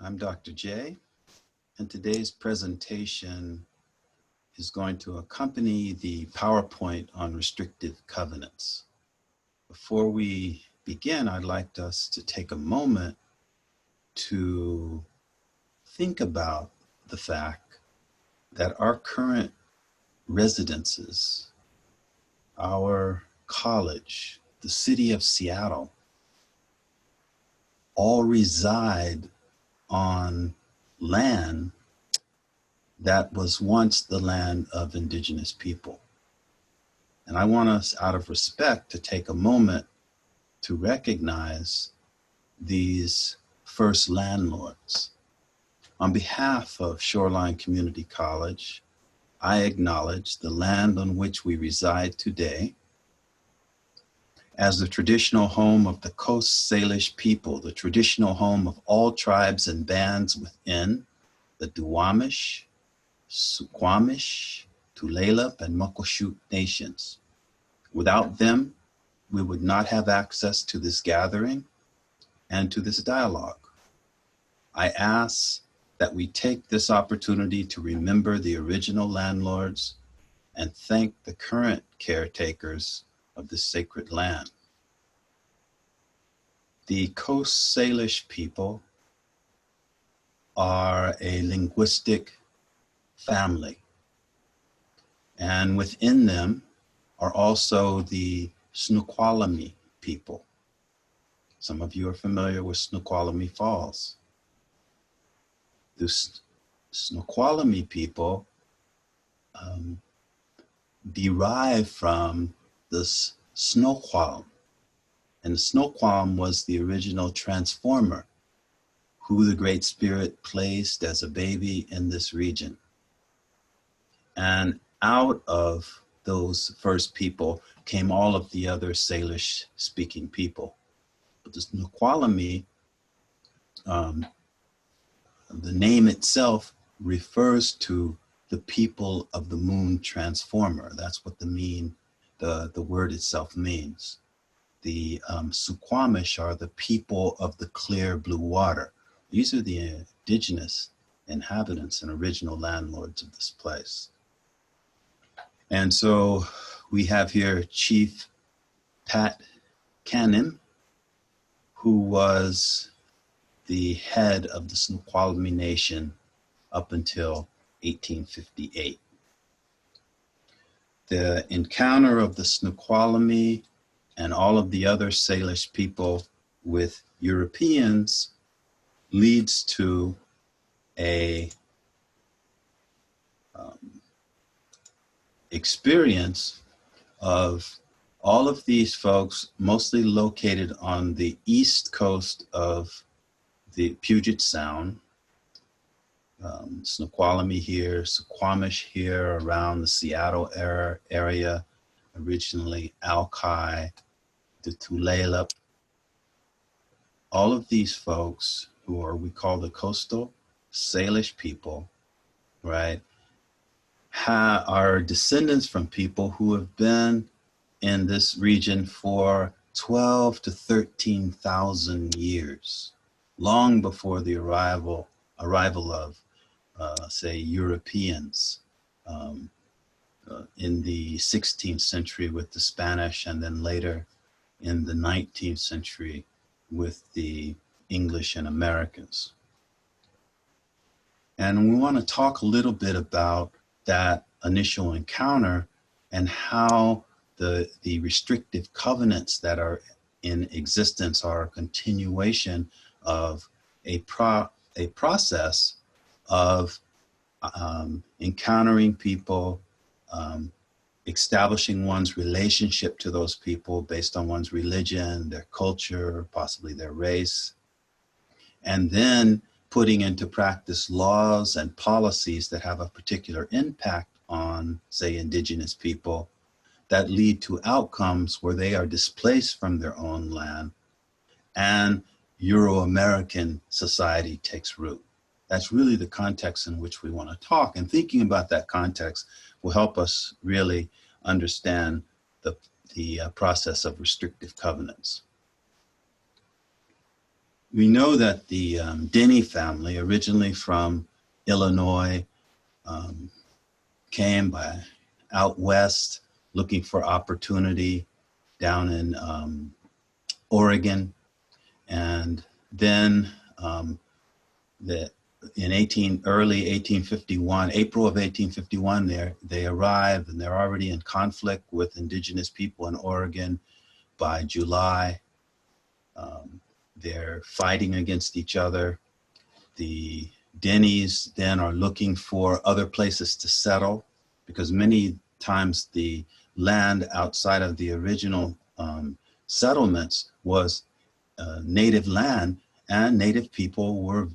I'm Dr. J, and today's presentation is going to accompany the PowerPoint on restrictive covenants. Before we begin, I'd like us to take a moment to think about the fact that our current residences, our college, the city of Seattle, all reside on land that was once the land of indigenous people. And I want us, out of respect, to take a moment to recognize these first landlords. On behalf of Shoreline Community College, I acknowledge the land on which we reside today as the traditional home of the Coast Salish people, the traditional home of all tribes and bands within the Duwamish, Suquamish, Tulalip, and Muckleshoot nations. Without them, we would not have access to this gathering and to this dialogue. I ask that we take this opportunity to remember the original landlords and thank the current caretakers of this sacred land. The Coast Salish people are a linguistic family, and within them are also the Snoqualmie people. Some of you are familiar with Snoqualmie Falls. The Snoqualmie people derive from this Snoqualm, and the Snoqualm was the original transformer who the Great Spirit placed as a baby in this region. And out of those first people came all of the other Salish speaking people. But the Snoqualmie, the name itself refers to the people of the moon transformer. That's what the word itself means. The Suquamish are the people of the clear blue water. These are the indigenous inhabitants and original landlords of this place. And so we have here Chief Pat Canim, who was the head of the Snoqualmie Nation up until 1858. The encounter of the Snoqualmie and all of the other Salish people with Europeans leads to a experience of all of these folks mostly located on the east coast of the Puget Sound, Snoqualmie here, Suquamish here around the Seattle area, originally Alki, the Tulalip. All of these folks who are, we call the coastal Salish people, right, are descendants from people who have been in this region for 12 to 13,000 years, long before the arrival of, say, Europeans in the 16th century with the Spanish, and then later in the 19th century with the English and Americans. And we want to talk a little bit about that initial encounter and how the restrictive covenants that are in existence are a continuation of a process of encountering people, establishing one's relationship to those people based on one's religion, their culture, possibly their race, and then putting into practice laws and policies that have a particular impact on, say, indigenous people that lead to outcomes where they are displaced from their own land and Euro-American society takes root. That's really the context in which we want to talk. And thinking about that context will help us really understand the process of restrictive covenants. We know that the Denny family, originally from Illinois, um, came by out west looking for opportunity down in Oregon, and then the in early 1851, April of 1851, they arrive and they're already in conflict with indigenous people in Oregon by July. They're fighting against each other. The Denny's then are looking for other places to settle because many times the land outside of the original settlements was native land, and native people were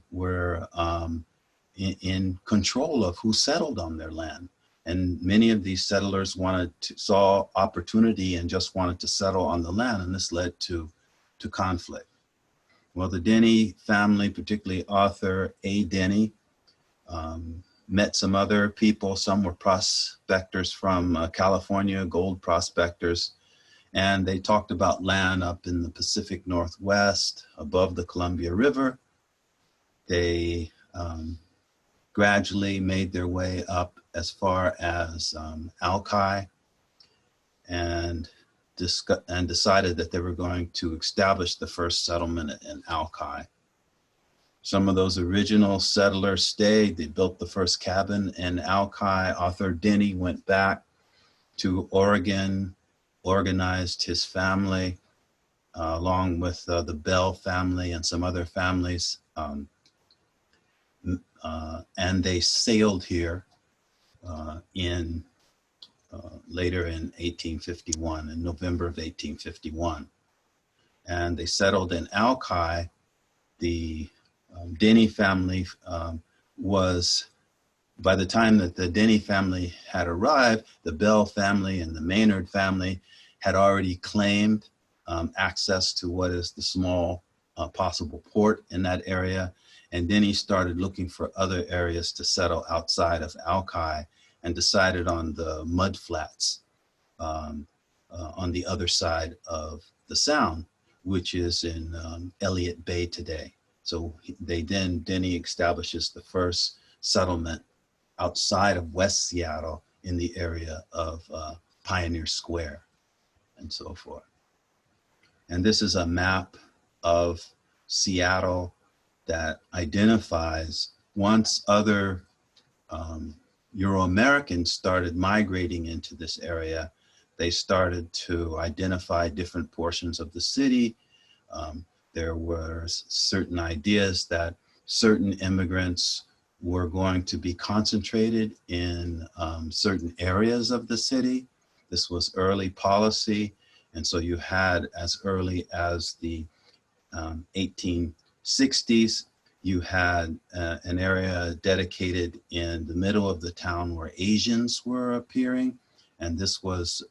in control of who settled on their land. And many of these settlers saw opportunity and just wanted to settle on the land, and this led to conflict. Well, the Denny family, particularly Arthur A. Denny, met some other people. Some were prospectors from California, gold prospectors, and they talked about land up in the Pacific Northwest above the Columbia River. They gradually made their way up as far as Alki and decided that they were going to establish the first settlement in Alki. Some of those original settlers stayed. They built the first cabin in Alki. Arthur Denny went back to Oregon, organized his family along with the Bell family and some other families. And they sailed here later in 1851, in November of 1851. And they settled in Alki. The Denny family was, by the time that the Denny family had arrived, the Bell family and the Maynard family had already claimed access to what is the small possible port in that area. And Denny started looking for other areas to settle outside of Alki and decided on the mud flats on the other side of the Sound, which is in Elliott Bay today. So Denny establishes the first settlement outside of West Seattle in the area of Pioneer Square and so forth. And this is a map of Seattle that identifies once other Euro-Americans started migrating into this area, they started to identify different portions of the city. There were certain ideas that certain immigrants were going to be concentrated in certain areas of the city. This was early policy. And so you had, as early as the 1860s, you had an area dedicated in the middle of the town where Asians were appearing. And this was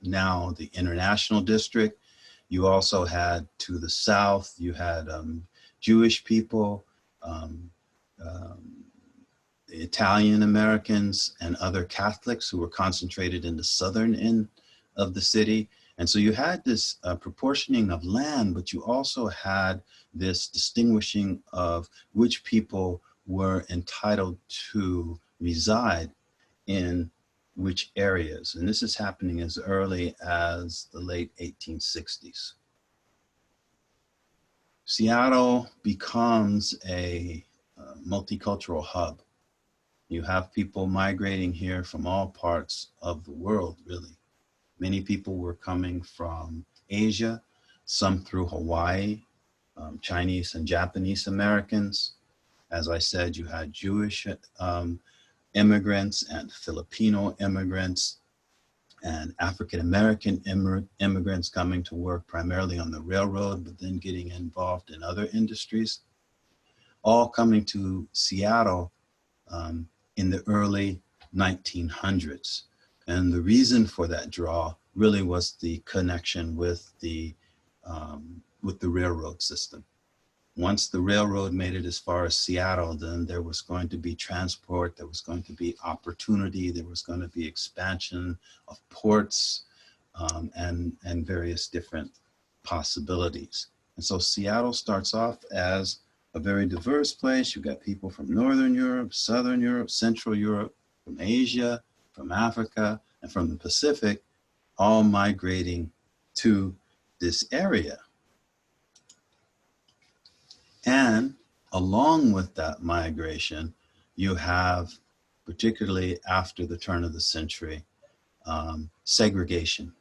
now the International District. You also had to the south, you had Jewish people, Italian Americans, and other Catholics who were concentrated in the southern end of the city. And so you had this proportioning of land, but you also had this distinguishing of which people were entitled to reside in which areas. And this is happening as early as the late 1860s. Seattle becomes a multicultural hub. You have people migrating here from all parts of the world, really. Many people were coming from Asia, some through Hawaii, Chinese and Japanese Americans. As I said, you had Jewish immigrants and Filipino immigrants and African-American immigrants coming to work primarily on the railroad, but then getting involved in other industries, all coming to Seattle in the early 1900s. And the reason for that draw really was the connection with the railroad system. Once the railroad made it as far as Seattle, then there was going to be transport, there was going to be opportunity, there was going to be expansion of ports and various different possibilities. And so Seattle starts off as a very diverse place. You've got people from Northern Europe, Southern Europe, Central Europe, from Asia, from Africa, and from the Pacific, all migrating to this area. And along with that migration, you have, particularly after the turn of the century, segregation,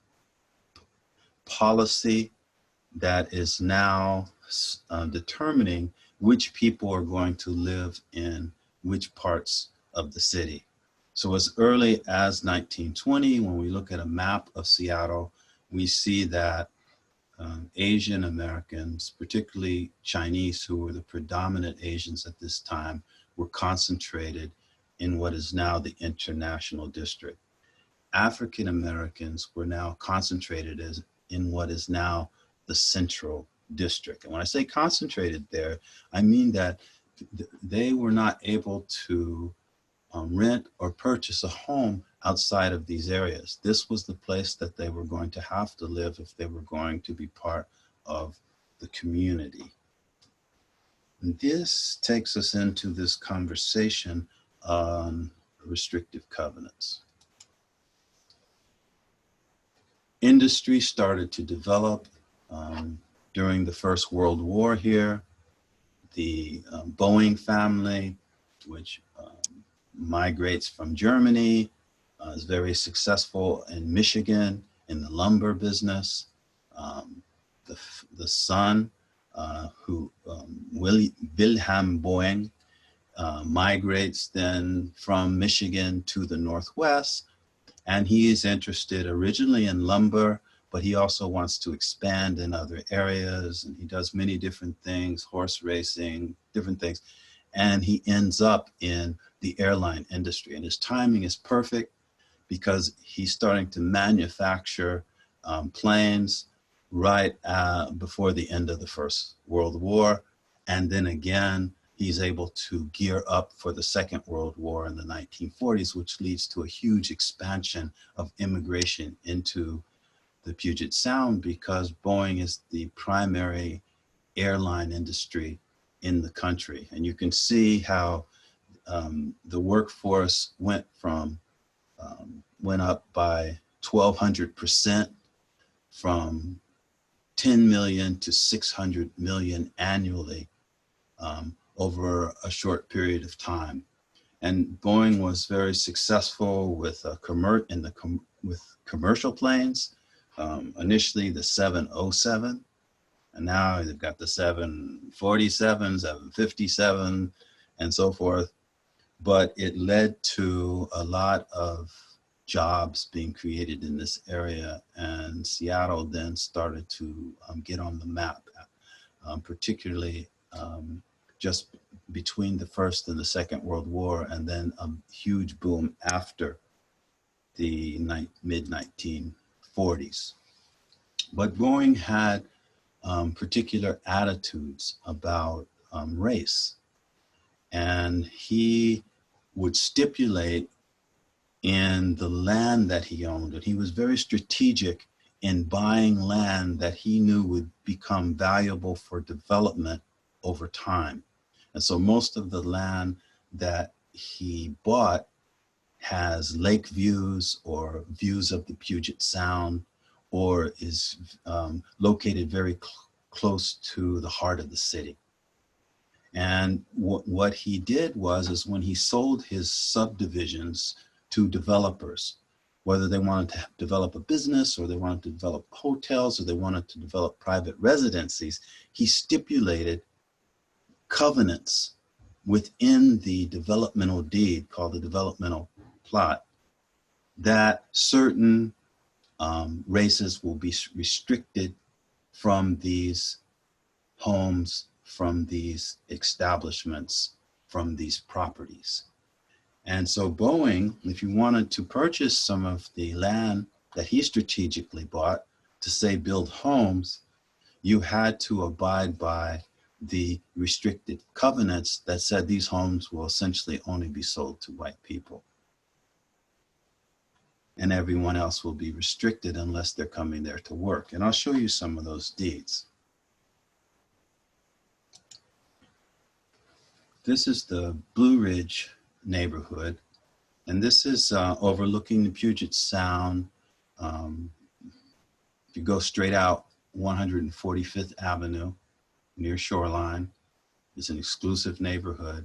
policy that is now determining which people are going to live in which parts of the city. So as early as 1920, when we look at a map of Seattle, we see that Asian Americans, particularly Chinese, who were the predominant Asians at this time, were concentrated in what is now the International District. African Americans were now concentrated in what is now the Central District. And when I say concentrated there, I mean that they were not able to rent or purchase a home outside of these areas. This was the place that they were going to have to live if they were going to be part of the community. And this takes us into this conversation on restrictive covenants. Industry started to develop during the First World War here. The Boeing family, which migrates from Germany, is very successful in Michigan in the lumber business. The son, Wilhelm Boeing, migrates then from Michigan to the Northwest, and he is interested originally in lumber, but he also wants to expand in other areas, and he does many different things, horse racing, different things, and he ends up in the airline industry. And his timing is perfect because he's starting to manufacture planes right before the end of the First World War. And then again, he's able to gear up for the Second World War in the 1940s, which leads to a huge expansion of immigration into the Puget Sound because Boeing is the primary airline industry in the country. And you can see how the workforce went up by 1,200%, from 10 million to 600 million annually over a short period of time. And Boeing was very successful with commercial planes. Initially the 707, and now they've got the 747, 757, and so forth. But it led to a lot of jobs being created in this area, and Seattle then started to get on the map, particularly just between the First and the Second World War, and then a huge boom after the mid-1940s. But Boeing had particular attitudes about race, and he would stipulate in the land that he owned, and he was very strategic in buying land that he knew would become valuable for development over time. And so most of the land that he bought has lake views or views of the Puget Sound, or is located very close to the heart of the city. And what he did is when he sold his subdivisions to developers, whether they wanted to develop a business or they wanted to develop hotels or they wanted to develop private residencies, he stipulated covenants within the developmental deed, called the developmental plot, that certain races will be restricted from these homes, from these establishments, from these properties. And so Boeing, if you wanted to purchase some of the land that he strategically bought to, say, build homes, you had to abide by the restricted covenants that said these homes will essentially only be sold to white people. and everyone else will be restricted unless they're coming there to work. And I'll show you some of those deeds. This is the Blue Ridge neighborhood, and this is overlooking the Puget Sound. Um, if you go straight out 145th Avenue near Shoreline, it's an exclusive neighborhood.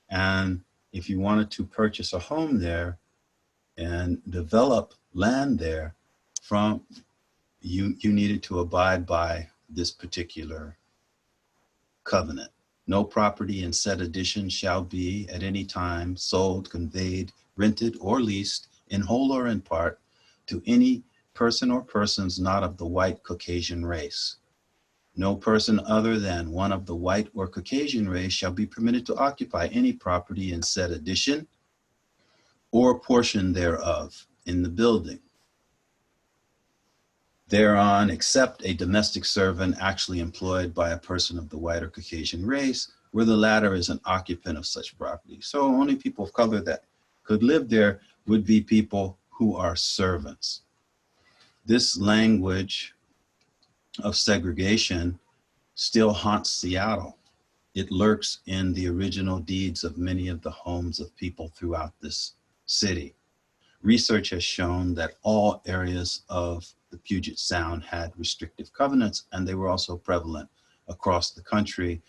And if you wanted to purchase a home there and develop land there, from you needed to abide by this particular covenant. No property in said addition shall be at any time sold, conveyed, rented, or leased in whole or in part to any person or persons not of the white Caucasian race. No person other than one of the white or Caucasian race shall be permitted to occupy any property in said addition or portion thereof in the building thereon, except a domestic servant actually employed by a person of the white or Caucasian race, where the latter is an occupant of such property. So only people of color that could live there would be people who are servants. This language of segregation still haunts Seattle. It lurks in the original deeds of many of the homes of people throughout this city. Research has shown that all areas of the Puget Sound had restrictive covenants, and they were also prevalent across the country,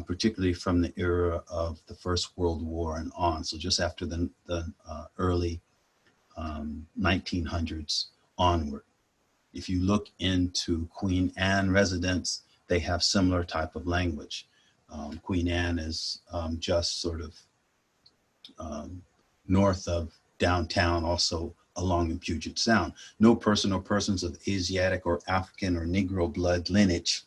particularly from the era of the First World War and on. So just after the early 1900s onward. If you look into Queen Anne residence, they have similar type of language. Queen Anne is just sort of north of downtown, also along the Puget Sound. No person or persons of Asiatic or African or Negro blood lineage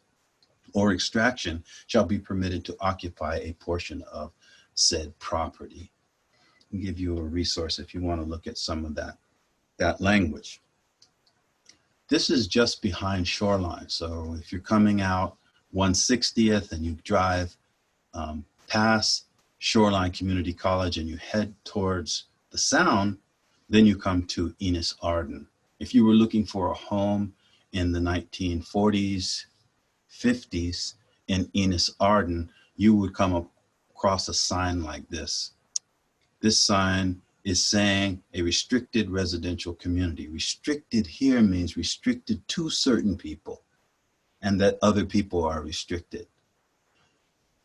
or extraction shall be permitted to occupy a portion of said property. I'll give you a resource if you want to look at some of that language. This is just behind Shoreline. So if you're coming out 160th and you drive past Shoreline Community College and you head towards the Sound, then you come to Enos Arden. If you were looking for a home in the 1940s, 50s in Enos Arden, you would come across a sign like this. This sign is saying a restricted residential community. Restricted here means restricted to certain people, and that other people are restricted.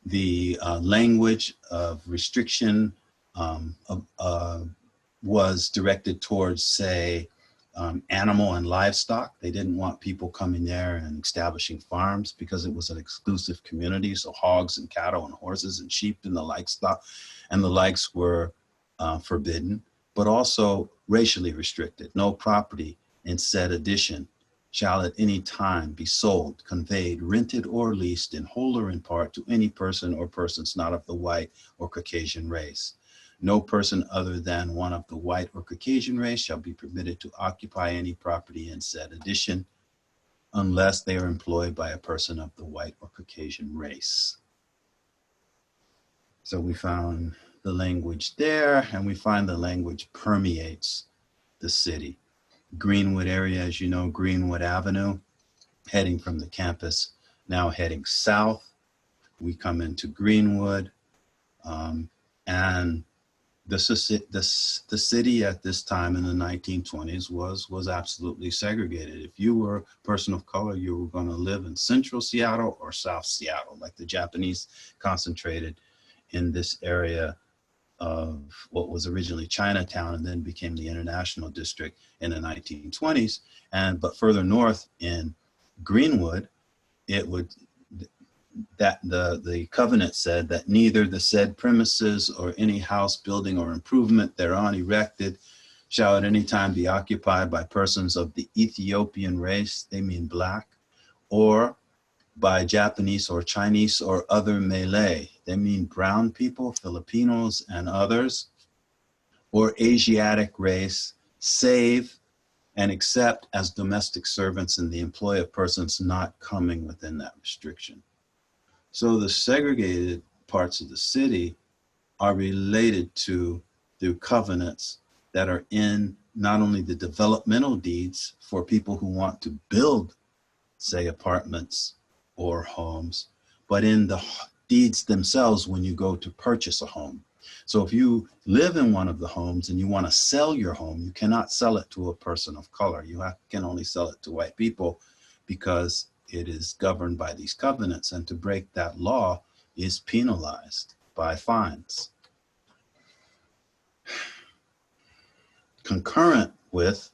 The language of restriction was directed towards, say, animal and livestock. They didn't want people coming there and establishing farms because it was an exclusive community. So hogs and cattle and horses and sheep and the likes were forbidden, but also racially restricted. No property in said addition shall at any time be sold, conveyed, rented, or leased in whole or in part to any person or persons not of the white or Caucasian race. No person other than one of the white or Caucasian race shall be permitted to occupy any property in said addition unless they are employed by a person of the white or Caucasian race. So we found the language there, and we find the language permeates the city. Greenwood area, as you know, Greenwood Avenue, heading from the campus, now heading south. We come into Greenwood, and the city at this time in the 1920s was absolutely segregated. If you were a person of color, you were going to live in central Seattle or South Seattle, like the Japanese concentrated in this area of what was originally Chinatown and then became the International District in the 1920s. But further north in Greenwood, the covenant said that neither the said premises or any house, building, or improvement thereon erected shall at any time be occupied by persons of the Ethiopian race, they mean black, or by Japanese or Chinese or other Malay, they mean brown people, Filipinos, and others, or Asiatic race, save and except as domestic servants in the employ of persons not coming within that restriction. So the segregated parts of the city are related to the covenants that are in not only the developmental deeds for people who want to build, say, apartments or homes, but in the deeds themselves when you go to purchase a home. So if you live in one of the homes and you want to sell your home, you cannot sell it to a person of color. You can only sell it to white people because it is governed by these covenants, and to break that law is penalized by fines. Concurrent with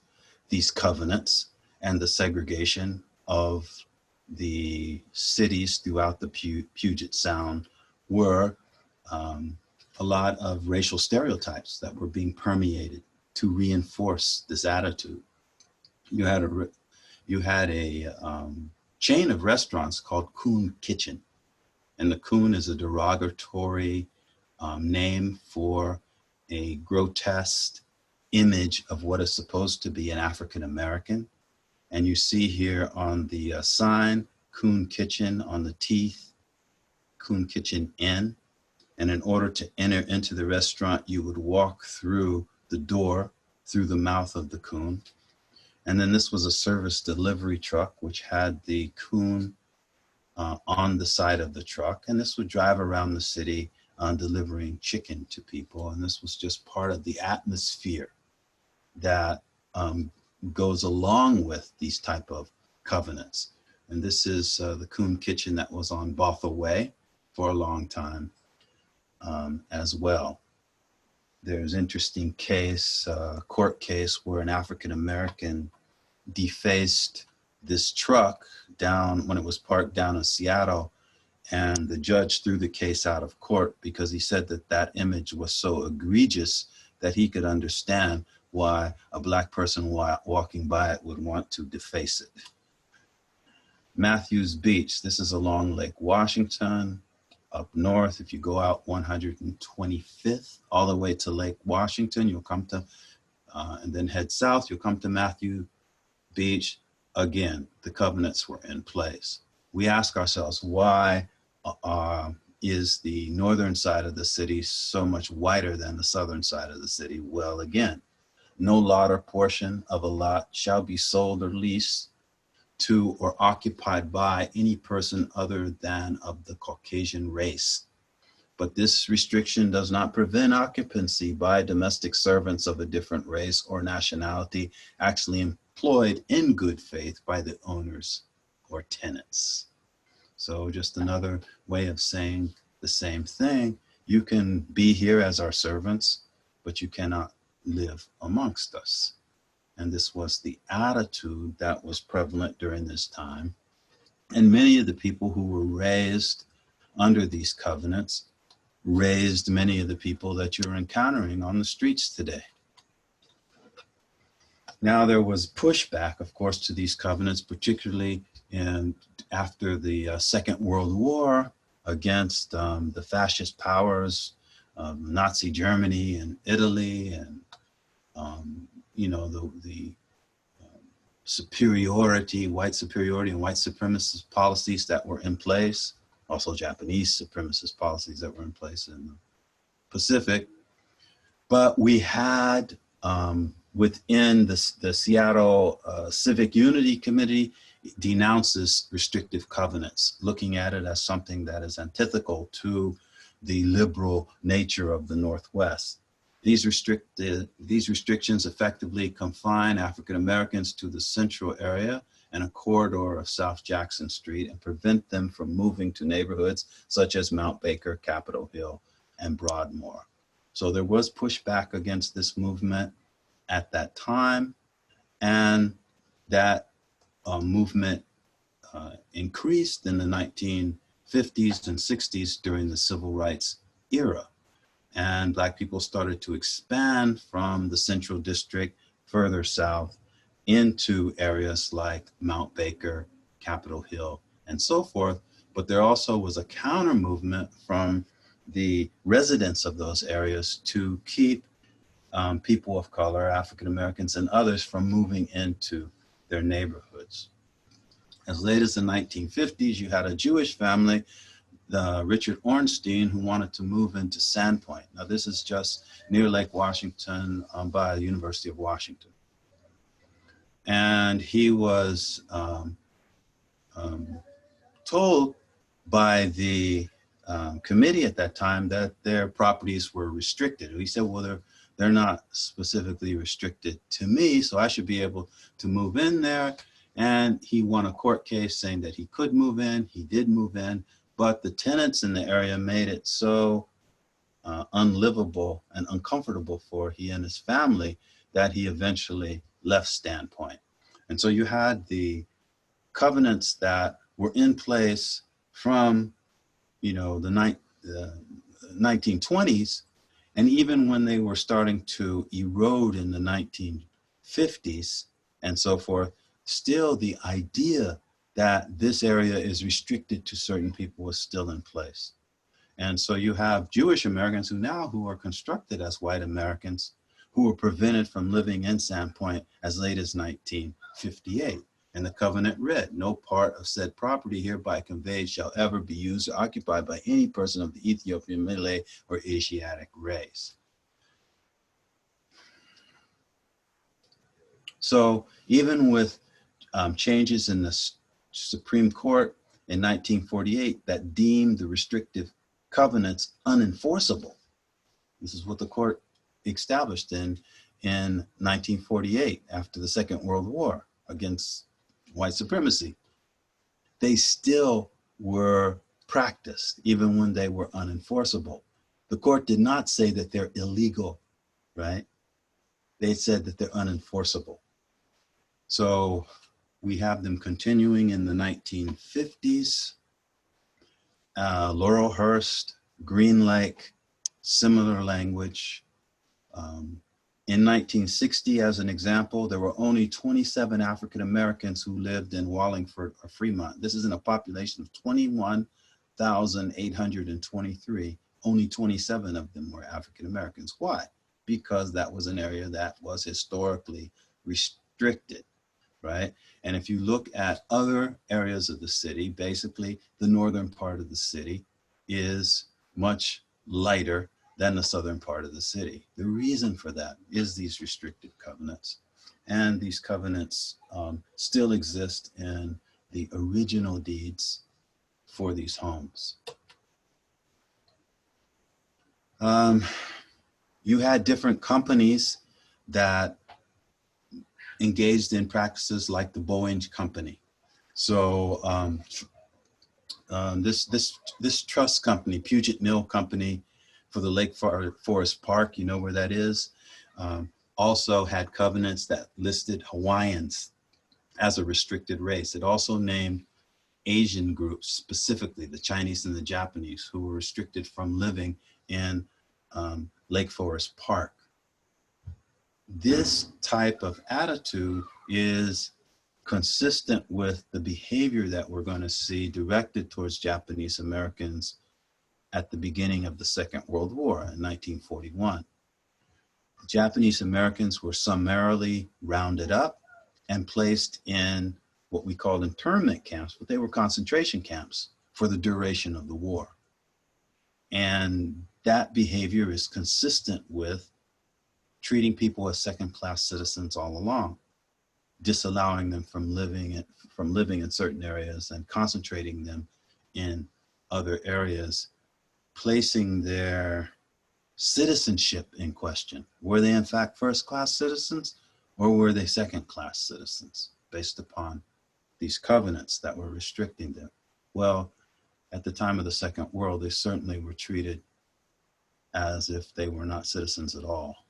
these covenants and the segregation of the cities throughout the Puget Sound were a lot of racial stereotypes that were being permeated to reinforce this attitude. You had a chain of restaurants called Coon Kitchen, and the coon is a derogatory name for a grotesque image of what is supposed to be an African American. And you see here on the sign, Coon Kitchen, on the teeth, Coon Kitchen Inn. And in order to enter into the restaurant, you would walk through the door, through the mouth of the coon. And then this was a service delivery truck, which had the coon on the side of the truck. And this would drive around the city delivering chicken to people. And this was just part of the atmosphere that goes along with these type of covenants. And this is the Coon Kitchen that was on Bothell Way for a long time as well. There's interesting case, court case where an African American defaced this truck down when it was parked down in Seattle, and the judge threw the case out of court because he said that that image was so egregious that he could understand why a Black person walking by it would want to deface it. Matthews Beach, this is along Lake Washington. Up north, if you go out 125th all the way to Lake Washington, you'll come to, and then head south, you'll come to Matthews Beach. Again, the covenants were in place. We ask ourselves, why is the northern side of the city so much whiter than the southern side of the city? Well, again, no lot or portion of a lot shall be sold or leased to or occupied by any person other than of the Caucasian race. But this restriction does not prevent occupancy by domestic servants of a different race or nationality actually employed in good faith by the owners or tenants. So just another way of saying the same thing. You can be here as our servants, but you cannot live amongst us. And this was the attitude that was prevalent during this time. And many of the people who were raised under these covenants raised many of the people that you're encountering on the streets today. Now, there was pushback, of course, to these covenants, particularly after the Second World War against the fascist powers of Nazi Germany and Italy, and the superiority, white superiority and white supremacist policies that were in place, also Japanese supremacist policies that were in place in the Pacific. But we had within the Seattle Civic Unity Committee denounces restrictive covenants, looking at it as something that is antithetical to the liberal nature of the Northwest. These restrictions effectively confine African Americans to the central area and a corridor of South Jackson Street and prevent them from moving to neighborhoods such as Mount Baker, Capitol Hill, and Broadmoor. So there was pushback against this movement at that time, and that movement increased in the 1950s and 60s during the civil rights era. And Black people started to expand from the Central District further south into areas like Mount Baker, Capitol Hill, and so forth. But there also was a counter movement from the residents of those areas to keep people of color, African Americans and others, from moving into their neighborhoods. As late as the 1950s, you had a Jewish family, Richard Ornstein, who wanted to move into Sandpoint. Now, this is just near Lake Washington by the University of Washington. And he was um, told by the committee at that time that their properties were restricted. He said, well, they're not specifically restricted to me, so I should be able to move in there. And he won a court case saying that he could move in. He did move in, but the tenants in the area made it so unlivable and uncomfortable for he and his family that he eventually left Standpoint. And so you had the covenants that were in place from, you know, the 1920s, and even when they were starting to erode in the 1950s and so forth, still the idea that this area is restricted to certain people was still in place. And so you have Jewish Americans who are constructed as white Americans who were prevented from living in Sandpoint as late as 1958. And the covenant read, no part of said property hereby conveyed shall ever be used or occupied by any person of the Ethiopian, Malay, or Asiatic race. So even with changes in the Supreme Court in 1948 that deemed the restrictive covenants unenforceable, this is what the court established in 1948 after the Second World War against white supremacy. They still were practiced even when they were unenforceable. The court did not say that they're illegal, right? They said that they're unenforceable. So we have them continuing in the 1950s. Laurelhurst, Green Lake, similar language. In 1960, as an example, there were only 27 African Americans who lived in Wallingford or Fremont. This is in a population of 21,823. Only 27 of them were African Americans. Why? Because that was an area that was historically restricted, right? And if you look at other areas of the city, basically the northern part of the city is much lighter than the southern part of the city. The reason for that is these restricted covenants. And these covenants still exist in the original deeds for these homes. You had different companies that engaged in practices like the Boeing Company. So this trust company, Puget Mill Company for the Lake Forest Park, you know where that is, also had covenants that listed Hawaiians as a restricted race. It also named Asian groups, specifically the Chinese and the Japanese, who were restricted from living in Lake Forest Park. This type of attitude is consistent with the behavior that we're going to see directed towards Japanese Americans at the beginning of the Second World War in 1941. Japanese Americans were summarily rounded up and placed in what we call internment camps, but they were concentration camps for the duration of the war. And that behavior is consistent with treating people as second-class citizens all along, disallowing them from living in certain areas and concentrating them in other areas, placing their citizenship in question. Were they in fact first-class citizens, or were they second-class citizens based upon these covenants that were restricting them? Well, at the time of the Second World, they certainly were treated as if they were not citizens at all.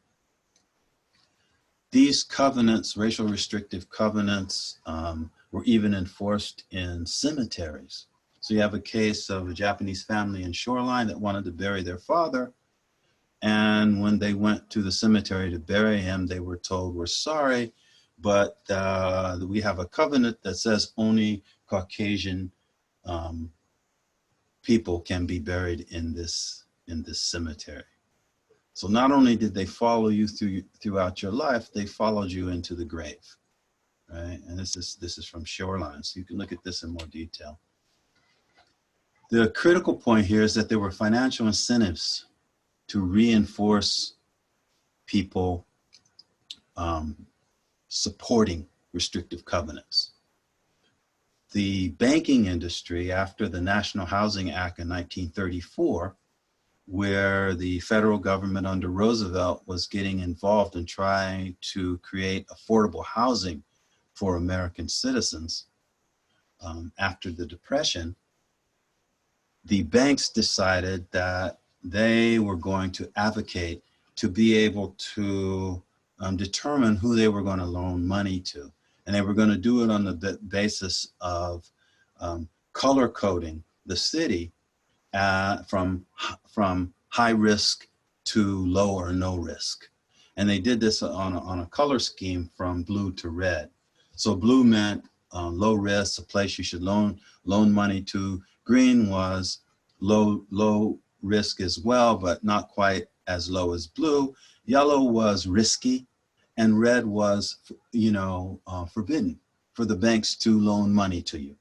These covenants, racial restrictive covenants, were even enforced in cemeteries. So you have a case of a Japanese family in Shoreline that wanted to bury their father. And when they went to the cemetery to bury him, they were told, we're sorry, but we have a covenant that says only Caucasian people can be buried in this cemetery. So not only did they follow you throughout your life, they followed you into the grave, right? And this is from Shoreline, so you can look at this in more detail. The critical point here is that there were financial incentives to reinforce people supporting restrictive covenants. The banking industry, after the National Housing Act in 1934, where the federal government under Roosevelt was getting involved in trying to create affordable housing for American citizens after the Depression, the banks decided that they were going to advocate to be able to determine who they were going to loan money to. And they were going to do it on the basis of color coding the city from high risk to low or no risk. And they did this on a color scheme from blue to red. So blue meant low risk, a place you should loan money to. Green was low risk as well, but not quite as low as blue. Yellow was risky, and red was, forbidden for the banks to loan money to you,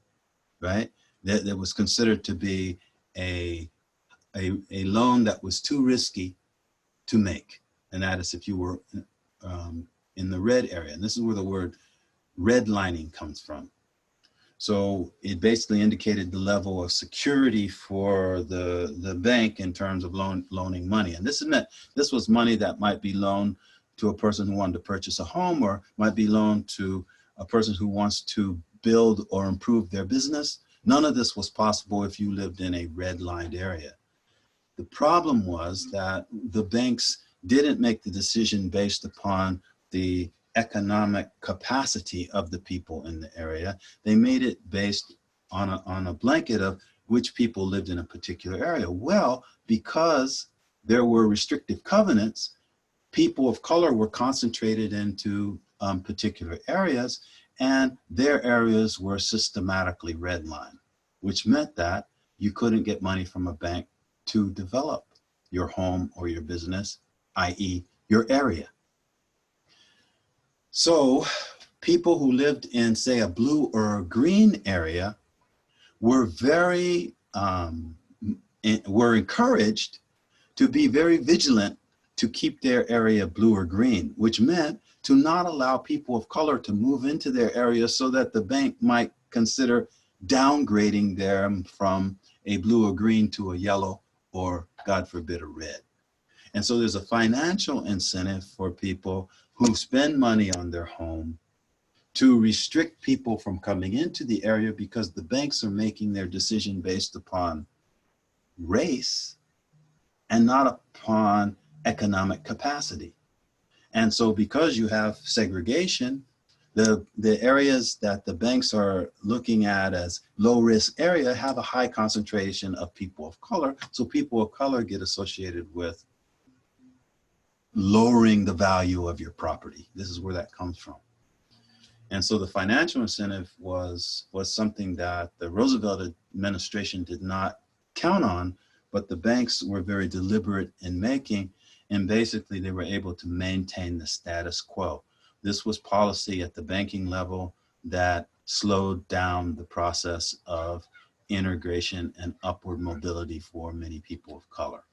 right? That was considered to be a loan that was too risky to make, and that is if you were in the red area. And this is where the word redlining comes from. So it basically indicated the level of security for the bank in terms of loaning money. And this was money that might be loaned to a person who wanted to purchase a home, or might be loaned to a person who wants to build or improve their business. None of this was possible if you lived in a redlined area. The problem was that the banks didn't make the decision based upon the economic capacity of the people in the area. They made it based on a blanket of which people lived in a particular area. Well, because there were restrictive covenants, people of color were concentrated into particular areas, and their areas were systematically redlined, which meant that you couldn't get money from a bank to develop your home or your business, i.e. your area. So people who lived in, say, a blue or a green area were were encouraged to be very vigilant to keep their area blue or green, which meant to not allow people of color to move into their area so that the bank might consider downgrading them from a blue or green to a yellow, or God forbid, a red. And so there's a financial incentive for people who spend money on their home to restrict people from coming into the area, because the banks are making their decision based upon race and not upon economic capacity. And so because you have segregation, the areas that the banks are looking at as low risk area have a high concentration of people of color. So people of color get associated with lowering the value of your property. This is where that comes from. And so the financial incentive was something that the Roosevelt administration did not count on, but the banks were very deliberate in making, and basically they were able to maintain the status quo. This was policy at the banking level that slowed down the process of integration and upward mobility for many people of color.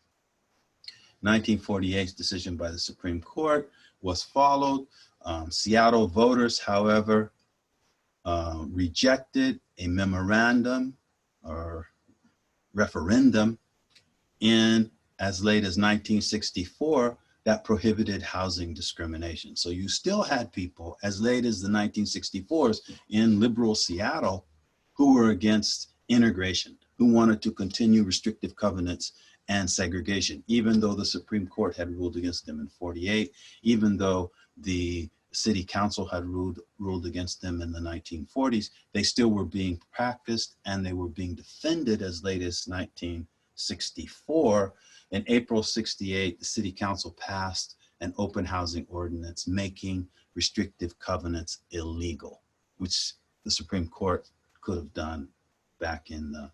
1948's decision by the Supreme Court was followed. Seattle voters, however, rejected a memorandum or referendum in as late as 1964 that prohibited housing discrimination. So you still had people as late as the 1964s in liberal Seattle who were against integration, who wanted to continue restrictive covenants and segregation, even though the Supreme Court had ruled against them in 48, even though the city council had ruled against them in the 1940s, they still were being practiced, and they were being defended as late as 1964. In April 68, the city council passed an open housing ordinance making restrictive covenants illegal, which the Supreme Court could have done back in the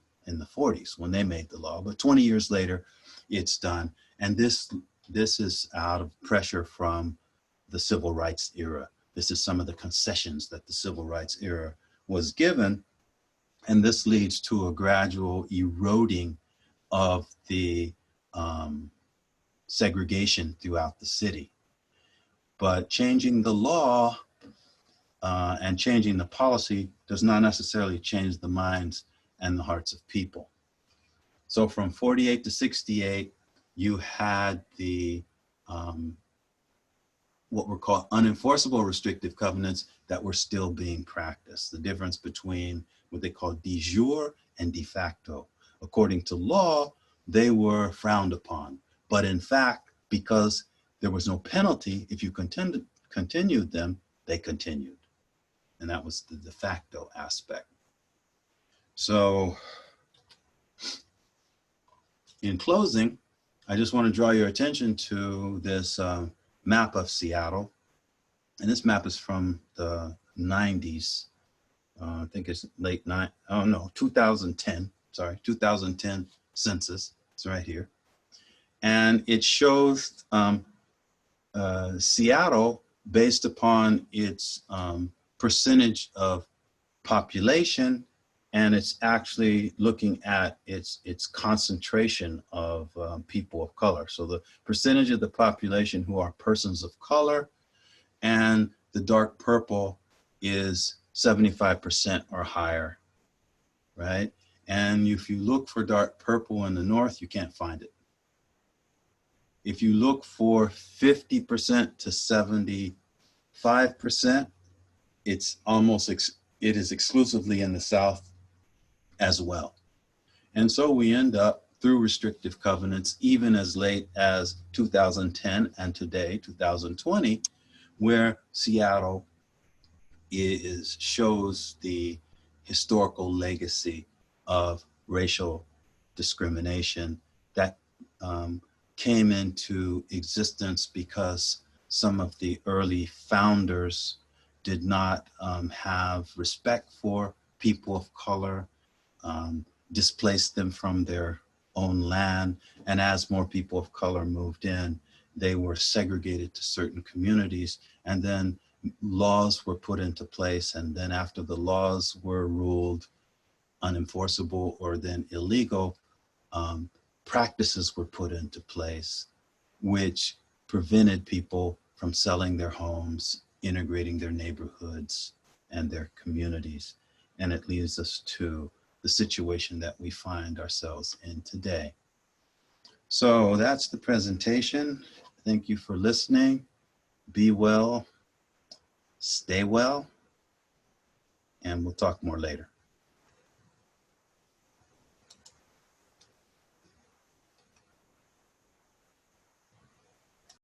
40s when they made the law. But 20 years later, it's done. And this is out of pressure from the civil rights era. This is some of the concessions that the civil rights era was given. And this leads to a gradual eroding of the segregation throughout the city. But changing the law and changing the policy does not necessarily change the minds and the hearts of people. So from 48 to 68, you had the what were called unenforceable restrictive covenants that were still being practiced. The difference between what they call de jure and de facto. According to law, they were frowned upon. But in fact, because there was no penalty, if you continued them, they continued. And that was the de facto aspect. So in closing, I just want to draw your attention to this map of Seattle. And this map is from the 90s. I think it's 2010, 2010 census. It's right here. And it shows Seattle based upon its percentage of population, and it's actually looking at its concentration of people of color. So the percentage of the population who are persons of color, and the dark purple is 75% or higher, right? And if you look for dark purple in the north, you can't find it. If you look for 50% to 75%, it's almost, it is exclusively in the south as well. And so we end up through restrictive covenants, even as late as 2010 and today, 2020, where Seattle shows the historical legacy of racial discrimination that came into existence because some of the early founders did not have respect for people of color, displaced them from their own land, and as more people of color moved in, they were segregated to certain communities, and then laws were put into place, and then after the laws were ruled unenforceable or then illegal, practices were put into place which prevented people from selling their homes, integrating their neighborhoods and their communities. And it leads us to the situation that we find ourselves in today. So that's the presentation. Thank you for listening. Be well, stay well, and we'll talk more later.